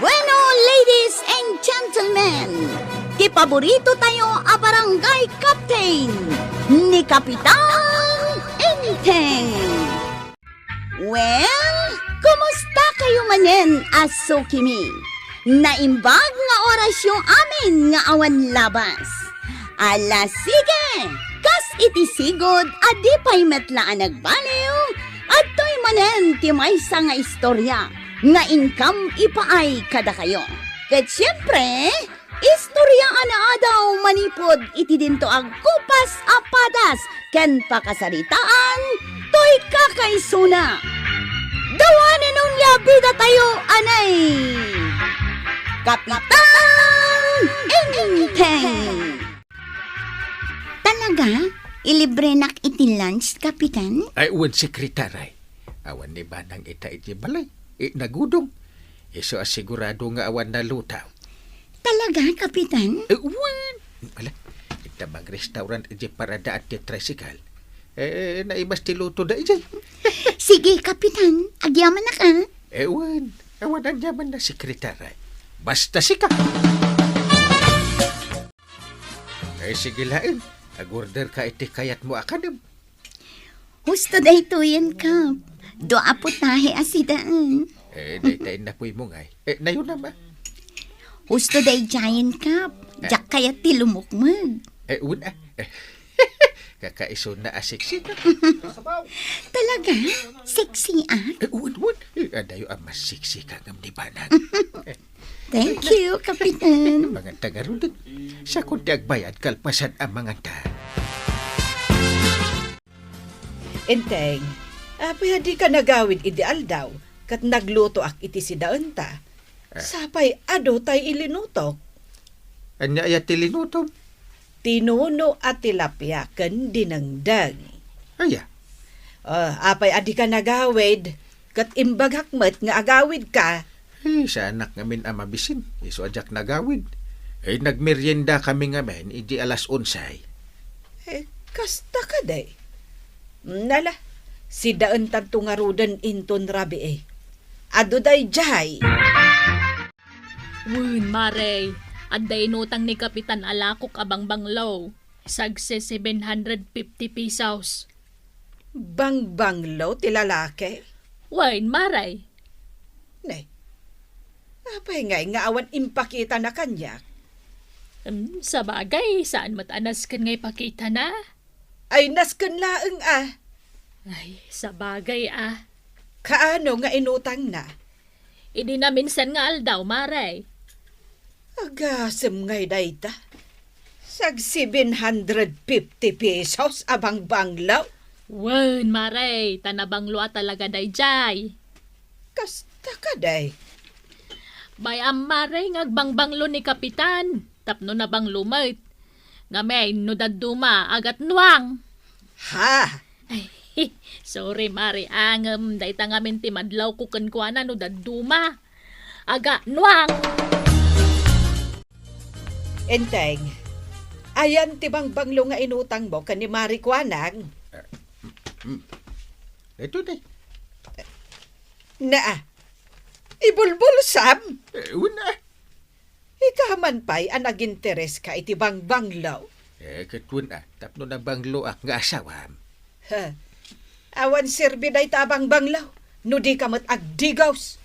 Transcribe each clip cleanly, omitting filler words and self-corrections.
Bueno, ladies and gentlemen, kipaborito tayo a barangay captain ni Kapitan Enteng. Well, kumusta kayo manen, Asukimi? Naimbag nga oras yung amin nga awan labas. Ala sige, kas itisigod adi pa'y metlaan nagbaliw at to'y manen ti maysa nga istorya nga income ipaay kada kayo. Ket siyempre, istorya ana daw manipod iti dinto ag kupas apadas ken pakasaritaan to'y kakaisuna. Dawanan nung yabida tayo anay Kapitan Enteng. Talaga? Ilibre nak iti lunch, Kapitan? Ay, uwan sekretary. Awan ni Banang ita iti balay. Nagudong. Iso asigurado nga awan na lutaw. Talaga, Kapitan? Uwan. Wala. Ita bang restaurant iti parada at ti tricycle. Naibas ti luto da iti. Sige, Kapitan. Agyaman na ka. Uwan. Awan ang yaman na sekretary. Basta sika. Sige lain. Ag-order ka iti kayat mo akadem. Husto day tuyen, Kap. Doa po tahi asidaan. Daytay na po'y mo ngay. Nayon na ba? Husto day giant, Kap. Jak kaya tilumukmag. Una. Kakaiso na asiksik. Talaga? Sexy, ah? Uwan. Adayo ang mas siksi ka ng di Banang. Thank you, Kapitan. Mga tagarudin. Sa kundi agbayad kalpasan ang mga ta. Enteng, pwede ka nagawid ideal daw, kat nagluto ak iti si daon ta. Sapay ado tay ilinutok. Anya ay tilinutom? Tinuno at tilapia ken dinangdag. Aya. Apay adi ka nagawid, kat imbagakmet nga agawid ka. Sa anak ngamin ang mabisin. Iso ajak nagawid. Nagmerienda kami ngamin, idi alas 11. Kasta ka day. Nala, si daon tanto nga rudan inton rabi Ado day jay. Wun, Mare. Aday nutang ni Kapitan Alakok abang banglaw. Sagse 750 pesos. Bang-banglaw ti lalaki? Wun, Mare. Nay, apay nga awan impakita na kanya. Sa bagay, saan matanas kan ngay pakita na? Ay nasken laeng Ay, sa bagay Kaano nga inutang na? Idi na minsan nga aldaw, Mare. Agasem ngay dayta. Sag 750 pesos abang banglaw. Wun, Mare. Tanabanglo talaga day jay. Kasta ka day. Bayam, Mare, ngagbangbanglo ni Kapitan. Tapno na bang lumait. Ngamay, nudaduma, agat nuang. Ha? Ay, sorry, Mare. Angam, dayta ngamin timadlaw ko kankwana nudaduma. Aga, nuang. Enteng, ayan ti banglo nga inutang mo kan ni Marikwanang. Ito day. Na, ibulbul sam. Una. Ikaman pa'y ang nag-interes ka iti banglaw. Katun tapno na banglo ak nga asawam. Ha? Awan sirbi day tabang banglaw. No di ka mat agdigaws.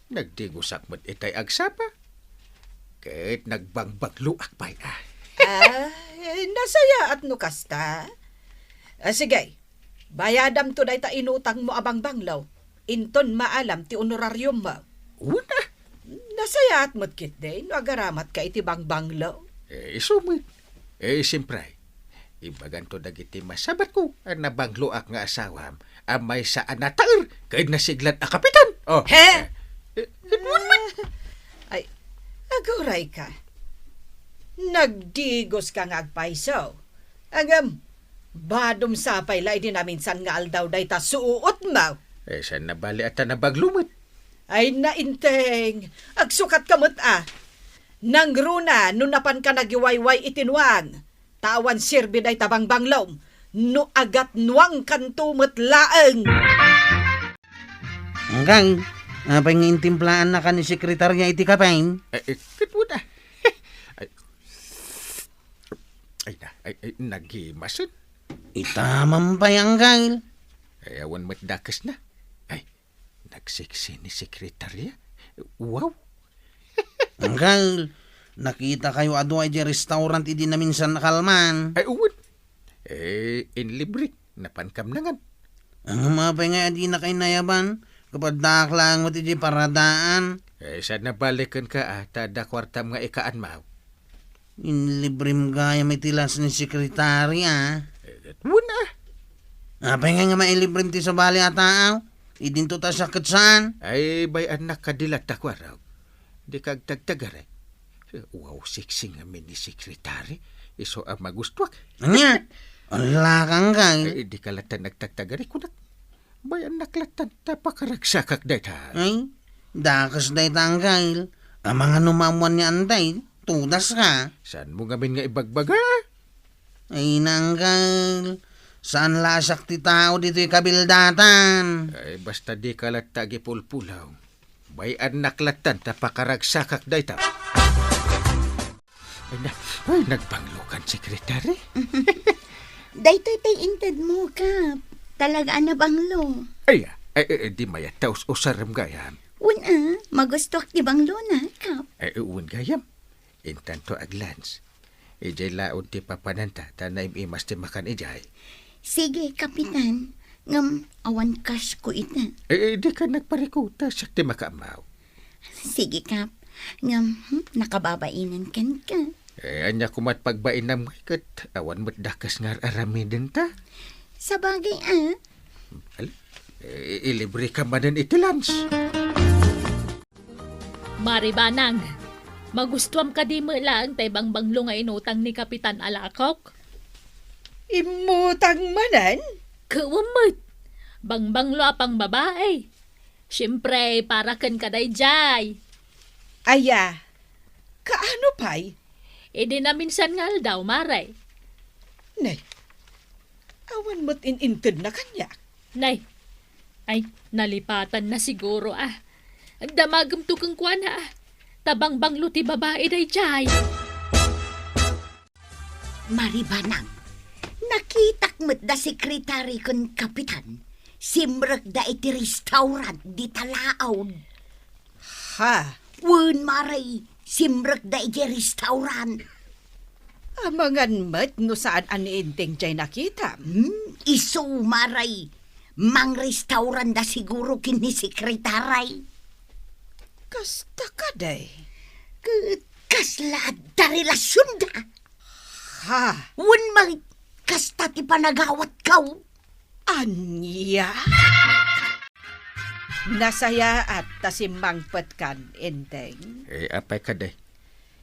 Nagdigusak mo't itay agsapa. Kahit nagbangbaglo ak pa'y Nasaya at no kasta. Sige, bayadam to day ta inutang mo abang banglaw. Inton maalam ti honorarium mo. Una. Nasaya at matkit day, no agaramat ka iti banglaw. Sumit. Siyempre. Ibagan to dagiti masabat ko ang nabanglo ak nga asawam. Amay sa anatar. Kahit nasiglat a kapitan. He? Ay, aguray ka. Nagdigos ka nga agpaisaw. Agam, badom sapay la di namin san nga aldaw day ta suot mo. Saan nabali at nabaglumit? Ay nainteng, agsukat kamot Nangruna, nunapan ka nagiwayway itinwang. Tawan sirbi day tabang banglom. No agat nuang kantumot laeng. Hanggang Apay nga intimplaan na ka ni sekretarya iti kapain. Katwo na. Ay, naghimason. Itamang pa yung gail. Ay, awan matdakas na. Ay, nagsiksi ni sekretarya. Wow. Ang gail, nakita kayo ado ay di restaurant idi na minsan nakalman. Ay, uwan. In libre. Napankam na nga. Ang mapay nga di na kayo nayaban. Kapag daklang mo ti paradaan. Sana balikan ka tada kwartam nga ikaan mau. Inlibrim gaya may tilas ni sekretarya. Wala. Apay nga mailibrim ti sa bali ataaw. Idinto ta sa katsan. Ay, bay anak kadilat takwaraw. Di kag tagtagare. Wow, siksing nga ni sekretary. Iso ang magustuak. Anya? Ala kang gail. Di kalatan nagtagtagare kunak. Bay anak latan tapakaragsakak dayta. Ay, dakas day tanggail. Ang mga numamuan ni Antay, tudas ka. Saan mo ngamin nga ibagbaga? Ay, nanggail. Saan lasak ti tao dito kabildatan? Ay, basta di kalata gipulpulaw. Bay anak latan tapakaragsakak dayta. Ay, nagpanglukan sekretary. Daytoy tay inted mo, Kap. Talaga na banglo. Ay, di mayataos o saram gayam. Una, magusto di banglo na, Kap. Ay, uwan gayam. Intanto aglans. Ijay laon ti papananta, tanay imas ti makan ijay. Sige, Kapitan. Ngam, awan kas ko ita. Di ka nagparikuta sa ti makamaw. Sige, Kap. Ngam, nakababainan kan ka. Anya kumat pagbain na kat awan mo't dakas nga arami din ta. Sa bagay, Al, ilibre ka manan itilans. Maribanang, magustuam ka di mo lang tay bangbanglo nga inutang ni Kapitan Alakok? Imutang manan? Kawamot, bangbanglo apang babae. Siyempre, para kan kaday jay. Aya, kaano pa'y? Di na minsan nga daw, maray. Nay, awan mo't inintid na kanya. Nay, ay, nalipatan na siguro Ang damagam to kang kwana Tabang banglo ti babae day jay. Maribanang, nakitak mo't da sekretary kon Kapitan. Simrek da iti restaurant di talaod. Ha? Wen maray, simrek da iti restaurant. Amangan mat no saan aniinteng jay nakita. Iso maray, mang restaurant da siguro kini sekretary. Kasta ka day. Kaslad da relasyon da. Ha? Wen maray, kasta ti panagawat kaw. Anya? Nasaya at tasimbangpet kan, enteng. Apay ka day.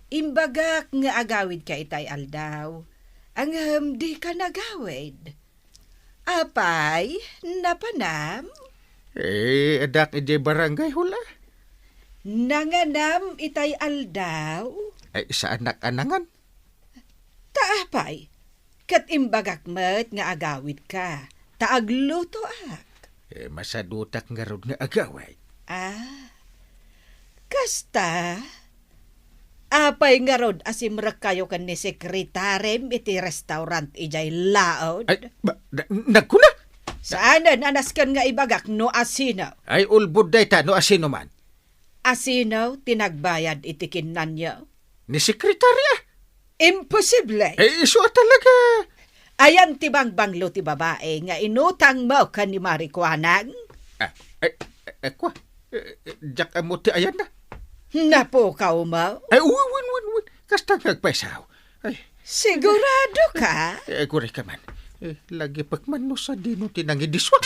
Imbagak nga agawid ka itay aldaw. Ang di ka nagawid. Apay, napanam? Adak ijay barangay hula. Nanganam itay aldaw? Sa anak-anangan. Taapay, kat imbagak met nga agawid ka. Taagluto ak. Masadutak nga rod nga agaway. Kasta, apay nga rod asimrek kayo kan ni sekretarem iti restaurant ijay laod. Ay, nagkuna? Saanan anaskan nga ibagak no asino? Ay, ulbud day ta, no asino man. Asino tinagbayad iti kinanyo? Ni sekretarya. Imposible. Iso talaga. Ayan ti bangbanglo ti babae nga inutang mo kan ni Marikwanang. Kwa, jak amo ti ayan na. Napukaw mo? Ay, win. Kasta nagpaisaw. Ay, Sigurado ka? kure ka man. Lagi pagman no sa dino tinangidiswa.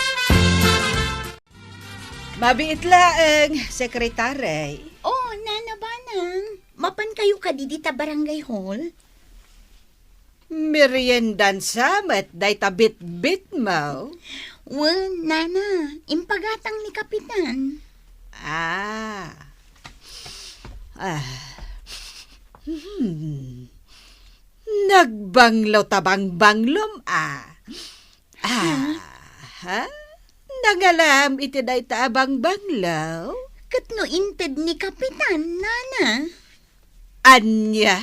Mabiit laeng, sekretary. Oh, nanabanang. Mapan kayo kadidita barangay hall? Meriendan samet, day tabit-bit mo. Wen, nana. Impagatang ni Kapitan. Nagbanglo tabang-banglom ha? Nangalam iti day tabang banglaw? Kat no inted ni Kapitan, nana. Anya?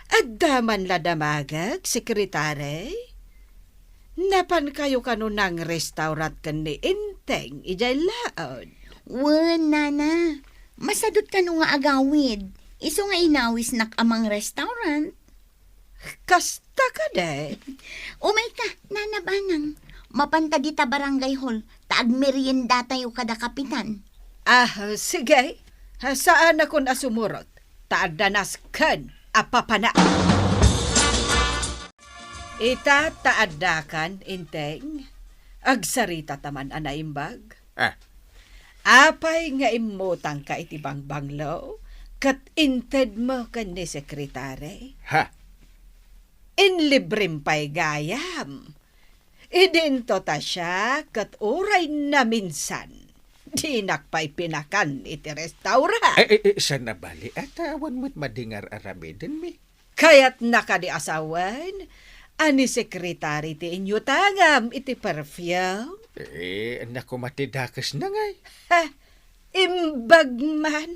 Addaman la damagag, sekretary? Napan kayo kano ng restaurant kan ni Inteng, ijay laod. Wen, nana. Masadot ka no nga agawid. Iso nga inawis nak amang restaurant. Kasta ka de. Umay ka, nana banang. Mapanta di ta barangay hall. Taag merienda tayo kada Kapitan. Sige. Saan ako nasumurot? Taadanas kan, apapana. Ita taadakan, Inteng. Agsarita taman anaimbag. Ah, Apay nga imutang ka itibang banglo, kat inted mo kan ni sekretary. ha? Inlibrim pa'y gayam. Idinto ta siya, kat uray na minsan. Dinak pa'y pinakan iti restaurant. Sana bali at awan mo't madingar aramidin mi. Kaya't nakadiasawan, ani sekretary ti inyo tangam iti perfume. Anak ko matidakas na ngay. Imbag man.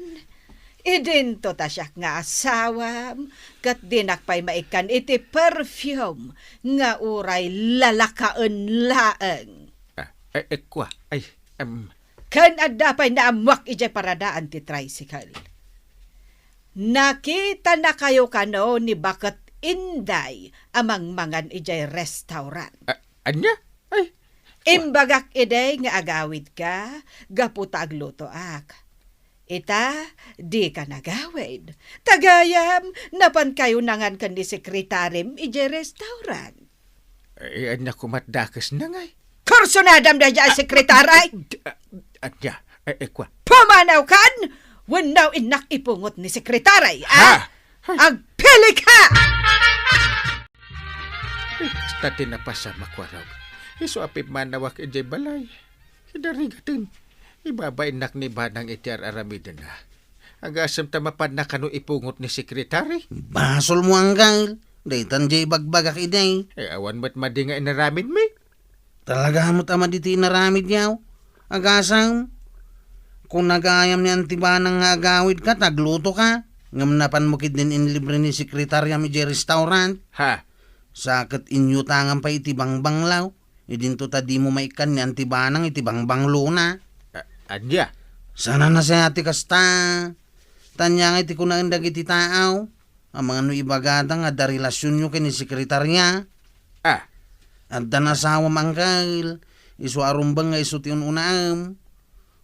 Idinto ta siya nga asawam, kat dinakpay maikan iti perfume, nga uray lalakaon laeng. Kwa, Kan adapay na amwak ijay paradaan ti tricycle. Nakita na kayo kano ni Bakat Inday amang mangan ijay restaurant. anya? Ay, Imbagak iday nga agawid ka, gaputa agluto ak. Ita, di ka nagawid. Tagayam, napan kayo nangan kan ni sekretarim ije restaurant. anak ko matdakas na ngay. Kursunadam na dyan, sekretary! Anya, kwa. Pumanaw kan! Wanaw inak ipungot ni sekretary, Ha? Agpili ka! Stati na pa sa makwaraw. Iso apip manawak ijay balay. Hidarigatin. Ibabay nak ni Banang itiar aramidin na. Ang asam tamapad na kano ipungot ni sekretary. Basol mo hanggang. Daytan jay bagbagak iday. Awan mo't madinga inaramid mi. Talaga mo tama dito inaramid yaw. Agasang. Kung nagayam ni Antibanang nga agawid ka, tagluto ka. Ngam napan mo kid din inlibre ni sekretarya mi jay restaurant. Ha? Sakit inyo tangan pa itibang banglaw. Idinto ta di mo maikan ni Antibanang itibang banglo na. Anya? Sana na sa ati kasta. Tanya nga iti kunang iti taaw. Ang mga no ibagada nga da relasyon nyo kini sekretarya. At da nasawa mangkal. Isu arumbang nga isu tiyon unaam.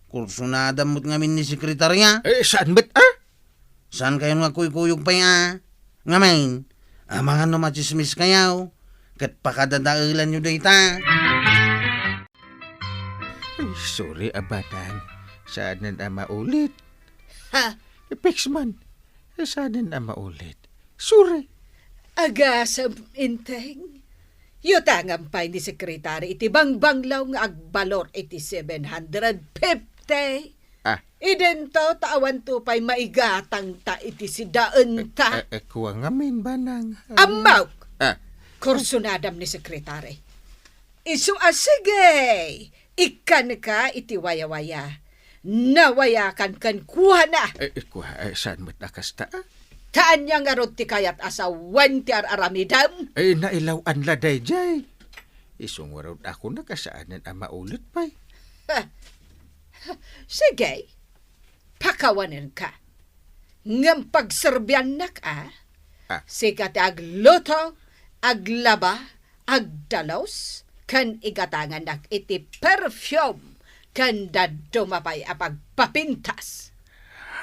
Kursunada mo't ngamin ni sekretarya. Saan ba't Saan kayo nga kuy-kuyog pa ya? Ngamain, mga no machismis kayaw. Kat pakadadailan nyo dayta. Sorry, Abanang. Saan na maulit? Ha? Fix man. Saan na maulit? Sorry. Agasam, Inteng. Yutangam pa'y ni sekretary iti bangbanglaw nga agbalor iti 750. Idento tawan to pa'y maigatang ta iti si daan ta. Kuwa ngamin, Banang. Amaw! Kursunadam ni sekretary. Isu sige! Ikan ka iti waya-waya. Nawayakan kan kuha na. Kuwa, saan mo't nakasta? Taan niya nga rod ti kayat asawan ti aramidam. Nailawan la day, jay. Isungwarod ako nakasaanan ang maulit pa'y. Sige, pakawanin ka. Ngam pagserbyan na ka, sikat agluto, aglaba, agdalos, kan igatangan nak iti perfume, kan dadumapay apagpapintas.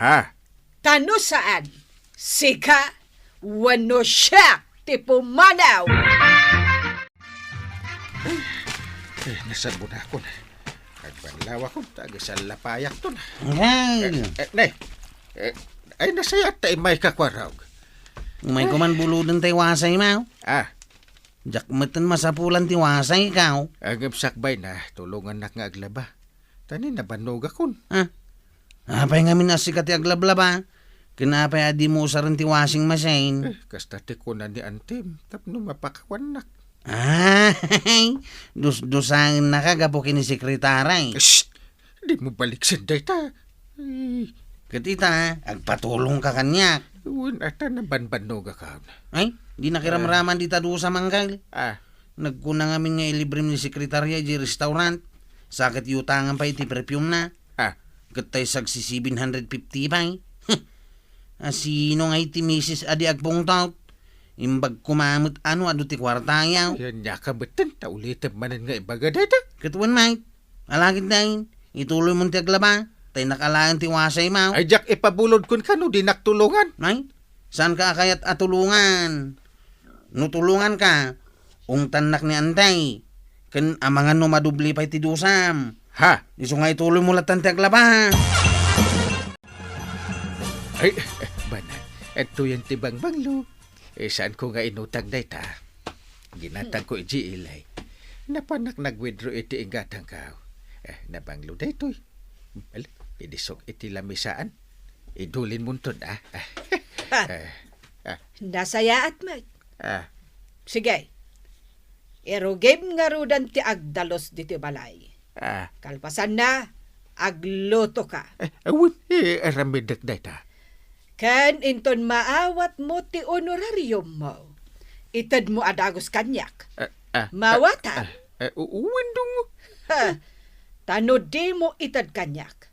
Ha? Tano saan, sika, wano siya, ti pumanaw. Nasabo na ako na. Nagbanlaw ako, tagisal lapayak to na. Ngay, Nay, ay nasayat tayo may kakwaraw. may kuman buludan tayo wasay mo. Jakmatan masapulan ti wasay ikaw. Agam sakbay na, tulungan na nga aglaba. Tani na banog akon. Apay nga minasikat ti aglablaba. Kinapay adi mo sa rin ti washing machine. Kasta ti ko na ni Antim, tapno mapakawanak. Dus-dusangin na kagapo kini sekretaray. Shh! Di mo balik sinday ta. Ay, Katita, agpatulong ka kanyak. ata na banbanog ka. Ay, di nakiramraman di tadu sa manggal. Ah, Nagkunang amin nga ilibrim ni sekretarya di restaurant. Sakit yutangan pa iti perfume na. ah, Katay sagsi 750 pa eh. Asino nga iti misis adi agpong taot. Imbag kumamot ado ti kwartayaw. yan niya ka betin. Taulitan manan nga ibaga data. Katuan mate, alagid dahin. Ituloy mo ti aglaba. Tay nakalaan ti wasay mau. Ay, Jack, ipabulod kun ka no, di naktulungan. Ay, saan ka kayat atulungan? Nutulungan ka. Tanak ni Antay. Kan amangan no madubli pa iti dusam. Ha? Iso nga ituloy mo latan ti aglaba. Ay, banay. Ito yung tibang banglo. Saan ko nga inutang data? Ginatang ko iji ilay. Napanak nag-withdraw iti ingatang ka. Nabanglo daytoy. Idisok iti lamisaan. Idulin mo to na. Nasayaat mo. Ah, Sige. Erogem nga rudan ti agdalos diti balay. ah, Kalpasan na, agluto ka. awin, aramidak data. Kan inton maawat mo ti honorarium mo. Itad mo adagos kanyak. Mawatan. Uwin dong. Ha, tano di mo itad kanyak.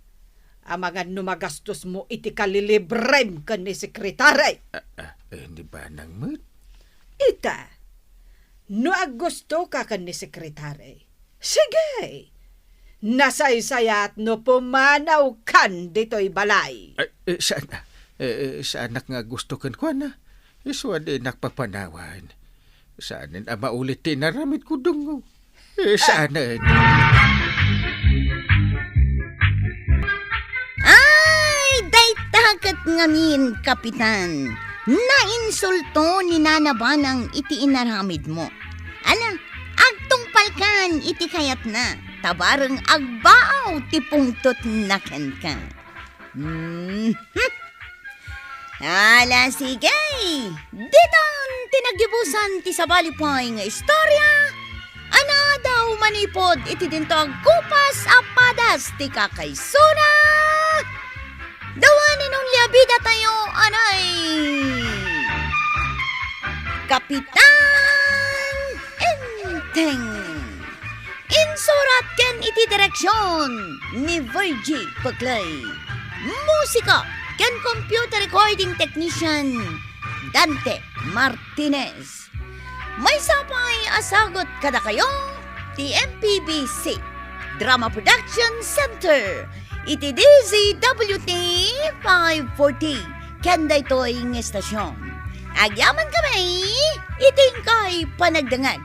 Amangan numagastos mo iti kalilibrem kan ni sekretary. Hindi ba nang mood? Ita, no agusto ka kan ni sekretary. Sige, nasaysayat no pumanaw kan dito'y balay. Saan? Sa anak nga gusto kan ko na. Iswa di nakpapanawan. Saan ang maulit tinaramit ko dungo. Saan? Ay, day takat ngamin, kapitan. Nainsulto ni nanabanang iti inaramid mo. Ala, agtungpalkan iti kayat na. Tabarang agbaaw ti pungtot naken ka. Ala, sige. Ditan tinagibusan ti sabalipay nga istorya. Ana daw manipod iti dintog kupas apadas ti kakaysuna. Dawanin nung liabida tayo, anay. Kapitan Enteng. Insurat ken iti direksyon ni Virgie Paglay. Musika ken computer recording technician Dante Martinez. May sapay asagot kada kayo ti MPBC Drama Production Center iti DZWT 540 ken daytoy nga estasyon. Agyaman kami iting kay panagdangag.